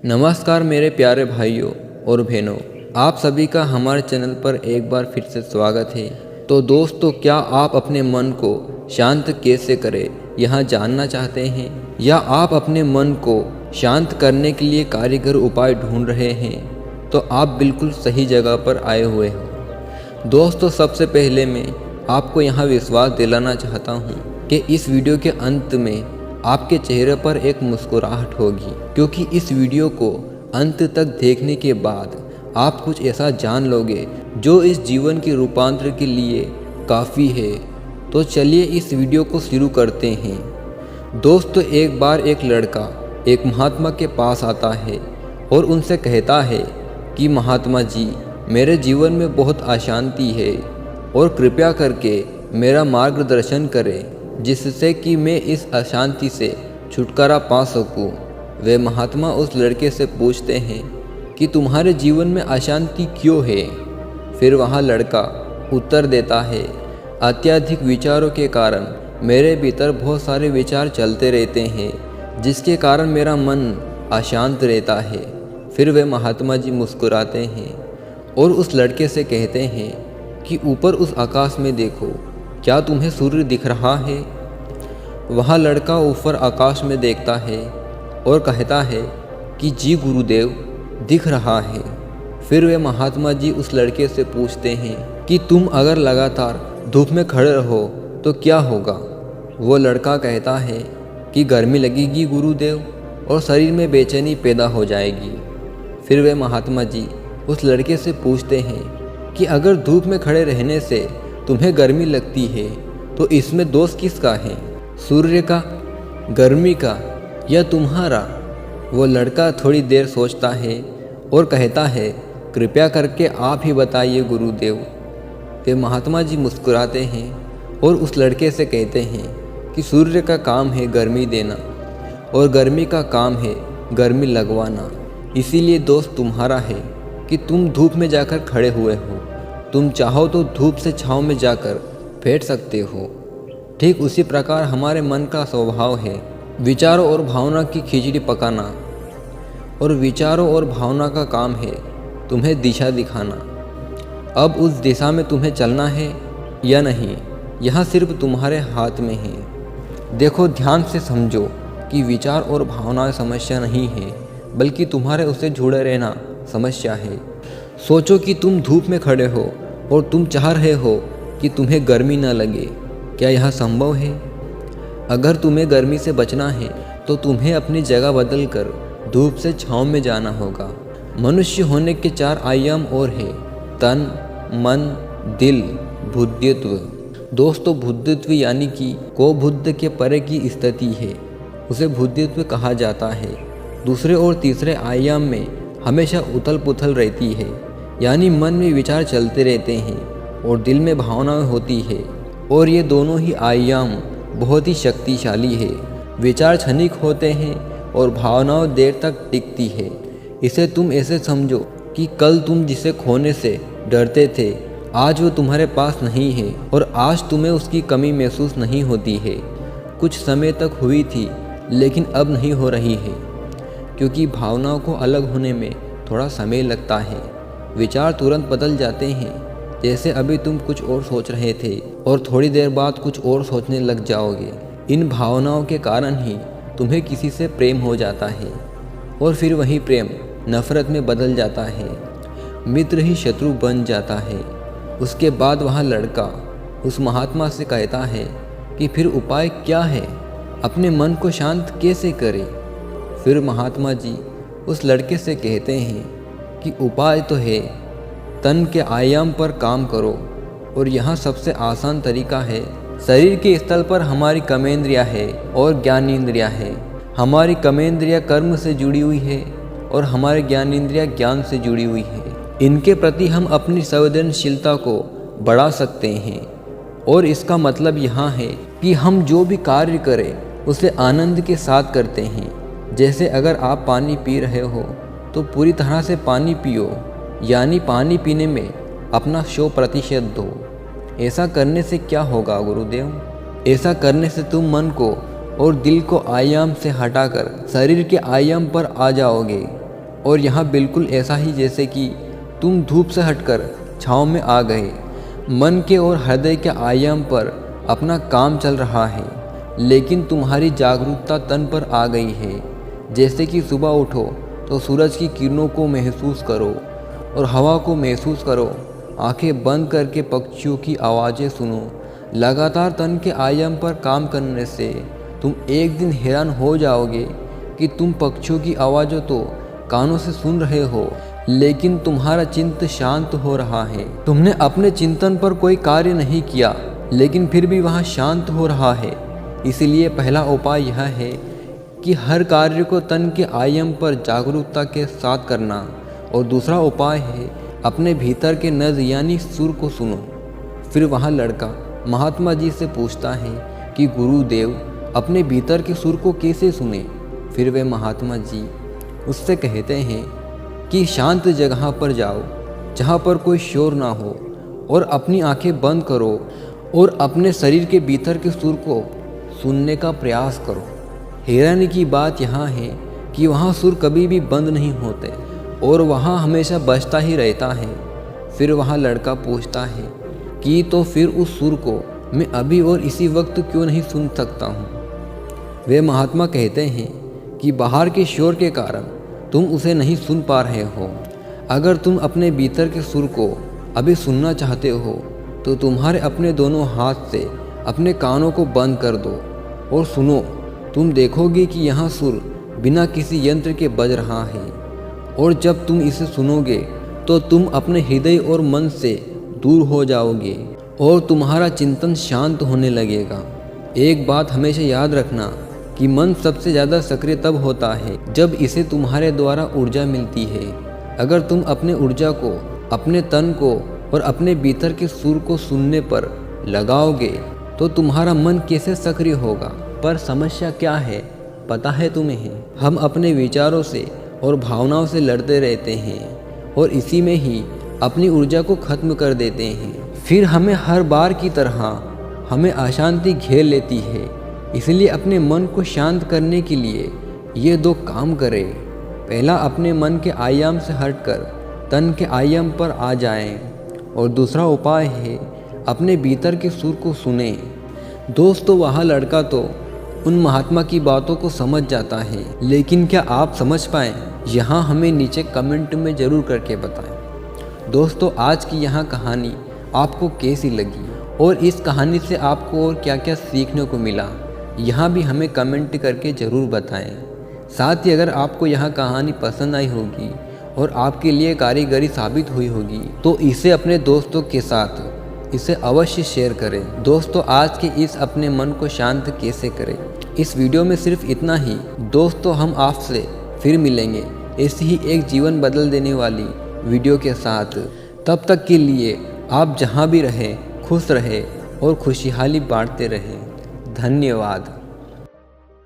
नमस्कार मेरे प्यारे भाइयों और बहनों, आप सभी का हमारे चैनल पर एक बार फिर से स्वागत है। तो दोस्तों, क्या आप अपने मन को शांत कैसे करें यह जानना चाहते हैं, या आप अपने मन को शांत करने के लिए कारीगर उपाय ढूंढ रहे हैं? तो आप बिल्कुल सही जगह पर आए हुए हो। दोस्तों, सबसे पहले मैं आपको यहाँ विश्वास दिलाना चाहता हूँ कि इस वीडियो के अंत में आपके चेहरे पर एक मुस्कुराहट होगी, क्योंकि इस वीडियो को अंत तक देखने के बाद आप कुछ ऐसा जान लोगे जो इस जीवन के रूपांतर के लिए काफ़ी है। तो चलिए इस वीडियो को शुरू करते हैं। दोस्तों, एक बार एक लड़का एक महात्मा के पास आता है और उनसे कहता है कि महात्मा जी, मेरे जीवन में बहुत अशांति है और कृपया करके मेरा मार्गदर्शन करें, जिससे कि मैं इस अशांति से छुटकारा पा सकूं। वे महात्मा उस लड़के से पूछते हैं कि तुम्हारे जीवन में अशांति क्यों है? फिर वह लड़का उत्तर देता है, अत्यधिक विचारों के कारण मेरे भीतर बहुत सारे विचार चलते रहते हैं, जिसके कारण मेरा मन अशांत रहता है। फिर वे महात्मा जी मुस्कुराते हैं और उस लड़के से कहते हैं कि ऊपर उस आकाश में देखो, क्या तुम्हें सूर्य दिख रहा है? वह लड़का ऊपर आकाश में देखता है और कहता है कि जी गुरुदेव, दिख रहा है। फिर वे महात्मा जी उस लड़के से पूछते हैं कि तुम अगर लगातार धूप में खड़े रहो तो क्या होगा? वो लड़का कहता है कि गर्मी लगेगी गुरुदेव, और शरीर में बेचैनी पैदा हो जाएगी। फिर वे महात्मा जी उस लड़के से पूछते हैं कि अगर धूप में खड़े रहने से तुम्हें गर्मी लगती है तो इसमें दोष किसका है, सूर्य का, गर्मी का, या तुम्हारा? वो लड़का थोड़ी देर सोचता है और कहता है, कृपया करके आप ही बताइए गुरुदेव। वे महात्मा जी मुस्कुराते हैं और उस लड़के से कहते हैं कि सूर्य का काम है गर्मी देना और गर्मी का काम है गर्मी लगवाना। इसीलिए दोस्त तुम्हारा है कि तुम धूप में जाकर खड़े हुए हो। तुम चाहो तो धूप से छाँव में जाकर बैठ सकते हो। ठीक उसी प्रकार हमारे मन का स्वभाव है विचारों और भावना की खिचड़ी पकाना, और विचारों और भावना का काम है तुम्हें दिशा दिखाना। अब उस दिशा में तुम्हें चलना है या नहीं, यह सिर्फ तुम्हारे हाथ में है। देखो, ध्यान से समझो कि विचार और भावना समस्या नहीं है, बल्कि तुम्हारे उससे जुड़े रहना समस्या है। सोचो कि तुम धूप में खड़े हो और तुम चाह रहे हो कि तुम्हें गर्मी न लगे। क्या यह संभव है? अगर तुम्हें गर्मी से बचना है तो तुम्हें अपनी जगह बदलकर धूप से छाँव में जाना होगा। मनुष्य होने के 4 आयाम और है, तन, मन, दिल, बुद्धित्व। दोस्तों, बुद्धित्व यानी कि को बुद्ध के परे की स्थिति है, उसे बुद्धित्व कहा जाता है। दूसरे और तीसरे आयाम में हमेशा उथल पुथल रहती है, यानी मन में विचार चलते रहते हैं और दिल में भावनाएं होती है, और ये दोनों ही आयाम बहुत ही शक्तिशाली है। विचार क्षणिक होते हैं और भावनाएं देर तक टिकती है। इसे तुम ऐसे समझो कि कल तुम जिसे खोने से डरते थे, आज वो तुम्हारे पास नहीं है, और आज तुम्हें उसकी कमी महसूस नहीं होती है। कुछ समय तक हुई थी, लेकिन अब नहीं हो रही है, क्योंकि भावनाओं को अलग होने में थोड़ा समय लगता है। विचार तुरंत बदल जाते हैं, जैसे अभी तुम कुछ और सोच रहे थे और थोड़ी देर बाद कुछ और सोचने लग जाओगे। इन भावनाओं के कारण ही तुम्हें किसी से प्रेम हो जाता है, और फिर वही प्रेम नफरत में बदल जाता है, मित्र ही शत्रु बन जाता है। उसके बाद वह लड़का उस महात्मा से कहता है कि फिर उपाय क्या है, अपने मन को शांत कैसे करें? फिर महात्मा जी उस लड़के से कहते हैं कि उपाय तो है, तन के आयाम पर काम करो, और यहाँ सबसे आसान तरीका है, शरीर के स्थल पर हमारी कर्मेंद्रियाँ है और ज्ञानेंद्रियाँ है। हमारी कर्मेंद्रियाँ कर्म से जुड़ी हुई है और हमारी ज्ञानेंद्रियाँ ज्ञान से जुड़ी हुई है। इनके प्रति हम अपनी संवेदनशीलता को बढ़ा सकते हैं, और इसका मतलब यहाँ है कि हम जो भी कार्य करें उसे आनंद के साथ करते हैं। जैसे अगर आप पानी पी रहे हो तो पूरी तरह से पानी पियो, यानी पानी पीने में अपना 100% दो। ऐसा करने से क्या होगा गुरुदेव? ऐसा करने से तुम मन को और दिल को आयाम से हटाकर शरीर के आयाम पर आ जाओगे। और यहाँ बिल्कुल ऐसा ही जैसे कि तुम धूप से हटकर छाँव में आ गए। मन के और हृदय के आयाम पर अपना काम चल रहा है, लेकिन तुम्हारी जागरूकता तन पर आ गई है। जैसे कि सुबह उठो तो सूरज की किरणों को महसूस करो और हवा को महसूस करो। आंखें बंद करके पक्षियों की आवाज़ें सुनो। लगातार तन के आयाम पर काम करने से तुम एक दिन हैरान हो जाओगे कि तुम पक्षियों की आवाज़ों तो कानों से सुन रहे हो, लेकिन तुम्हारा चित्त शांत हो रहा है। तुमने अपने चिंतन पर कोई कार्य नहीं किया, लेकिन फिर भी वहाँ शांत हो रहा है। इसलिए पहला उपाय यह है कि हर कार्य को तन के आयाम पर जागरूकता के साथ करना। और दूसरा उपाय है अपने भीतर के नज़ यानी सुर को सुनो। फिर वहाँ लड़का महात्मा जी से पूछता है कि गुरुदेव अपने भीतर के सुर को कैसे सुने। फिर वे महात्मा जी उससे कहते हैं कि शांत जगह पर जाओ जहाँ पर कोई शोर ना हो, और अपनी आंखें बंद करो और अपने शरीर के भीतर के सुर को सुनने का प्रयास करो। हैरानी की बात यहाँ है कि वहाँ सुर कभी भी बंद नहीं होते और वहाँ हमेशा बजता ही रहता है। फिर वहाँ लड़का पूछता है कि तो फिर उस सुर को मैं अभी और इसी वक्त क्यों नहीं सुन सकता हूँ। वे महात्मा कहते हैं कि बाहर के शोर के कारण तुम उसे नहीं सुन पा रहे हो। अगर तुम अपने भीतर के सुर को अभी सुनना चाहते हो तो तुम्हारे अपने दोनों हाथ से अपने कानों को बंद कर दो और सुनो। तुम देखोगे कि यहाँ सुर बिना किसी यंत्र के बज रहा है, और जब तुम इसे सुनोगे तो तुम अपने हृदय और मन से दूर हो जाओगे और तुम्हारा चिंतन शांत होने लगेगा। एक बात हमेशा याद रखना कि मन सबसे ज़्यादा सक्रिय तब होता है जब इसे तुम्हारे द्वारा ऊर्जा मिलती है। अगर तुम अपने ऊर्जा को अपने तन को और अपने भीतर के सुर को सुनने पर लगाओगे तो तुम्हारा मन कैसे सक्रिय होगा। पर समस्या क्या है पता है तुम्हें? हम अपने विचारों से और भावनाओं से लड़ते रहते हैं और इसी में ही अपनी ऊर्जा को खत्म कर देते हैं। फिर हमें हर बार की तरह हमें अशांति घेर लेती है। इसलिए अपने मन को शांत करने के लिए ये दो काम करें। पहला, अपने मन के आयाम से हटकर तन के आयाम पर आ जाएं, और दूसरा उपाय है अपने भीतर के सुर को सुने। दोस्तों, वह लड़का तो उन महात्मा की बातों को समझ जाता है, लेकिन क्या आप समझ पाए? यहाँ हमें नीचे कमेंट में ज़रूर करके बताएं। दोस्तों, आज की यहाँ कहानी आपको कैसी लगी और इस कहानी से आपको और क्या क्या सीखने को मिला, यहाँ भी हमें कमेंट करके ज़रूर बताएं। साथ ही अगर आपको यह कहानी पसंद आई होगी और आपके लिए कारीगरी साबित हुई होगी तो इसे अपने दोस्तों के साथ इसे अवश्य शेयर करें। दोस्तों, आज के इस अपने मन को शांत कैसे करें, इस वीडियो में सिर्फ इतना ही। दोस्तों, हम आपसे फिर मिलेंगे ऐसी ही एक जीवन बदल देने वाली वीडियो के साथ। तब तक के लिए आप जहां भी रहें खुश रहें और खुशहाली बांटते रहें। धन्यवाद।